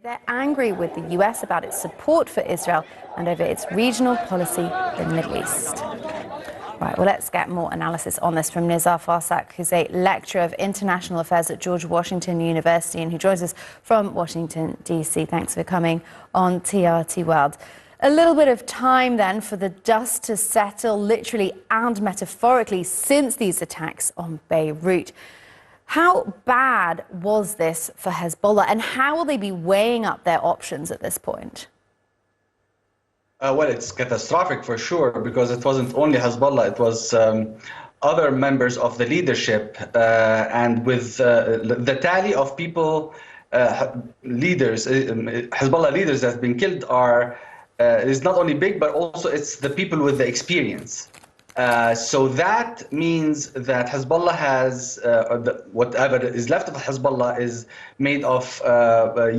They're angry with the US about its support for Israel and over its regional policy in the Middle East. Right, well, let's get more analysis on this from Nizar Farsak, who's a lecturer of international affairs at George Washington University and who joins us from Washington, D.C. Thanks for coming on TRT World. A little bit of time then for the dust to settle, literally and metaphorically, since these attacks on Beirut. How bad was this for Hezbollah, and how will they be weighing up their options at this point? Well, it's catastrophic for sure, because it wasn't only Hezbollah, it was other members of the leadership. And with the tally of people, leaders, Hezbollah leaders that have been killed is not only big, but also it's the people with the experience. So that means that Hezbollah has, whatever is left of Hezbollah is made of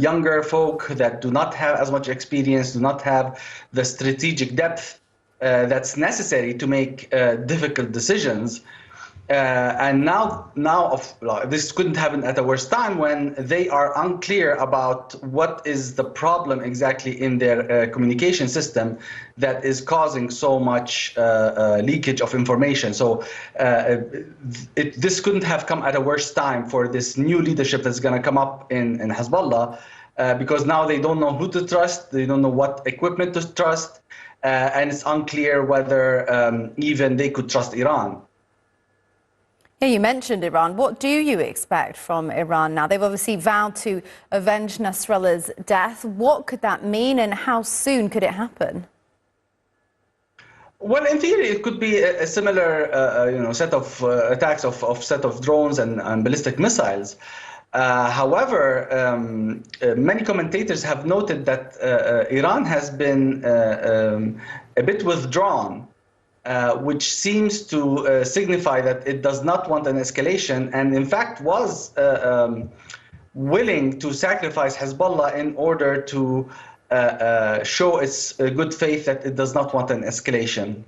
younger folk that do not have as much experience, do not have the strategic depth that's necessary to make difficult decisions. And now this couldn't happen at a worse time when they are unclear about what is the problem exactly in their communication system that is causing so much leakage of information. So this couldn't have come at a worse time for this new leadership that's going to come up in Hezbollah, because now they don't know who to trust, they don't know what equipment to trust, and it's unclear whether even they could trust Iran. Yeah, you mentioned Iran. What do you expect from Iran now? They've obviously vowed to avenge Nasrallah's death. What could that mean, and how soon could it happen? Well, in theory, it could be a similar, set of attacks of set of drones and ballistic missiles. However, many commentators have noted that Iran has been a bit withdrawn, which seems to signify that it does not want an escalation, and in fact was willing to sacrifice Hezbollah in order to show its good faith that it does not want an escalation.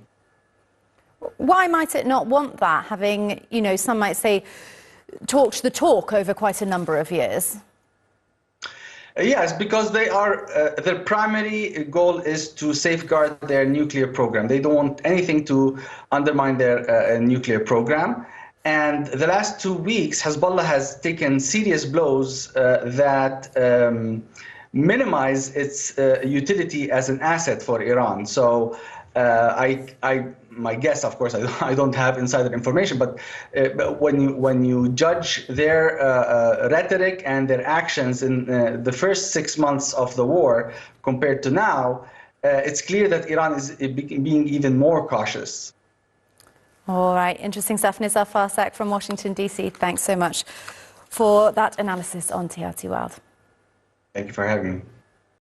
Why might it not want that, having, some might say, talked the talk over quite a number of years? Yes, because they are their primary goal is to safeguard their nuclear program. They don't want anything to undermine their nuclear program. And the last 2 weeks, Hezbollah has taken serious blows that minimize its utility as an asset for Iran. So my guess, of course, I don't have insider information, but when you judge their rhetoric and their actions in the first 6 months of the war compared to now, it's clear that Iran is being even more cautious. All right, interesting stuff. Nizar Farsak from Washington, D.C. Thanks so much for that analysis on TRT World. Thank you for having me.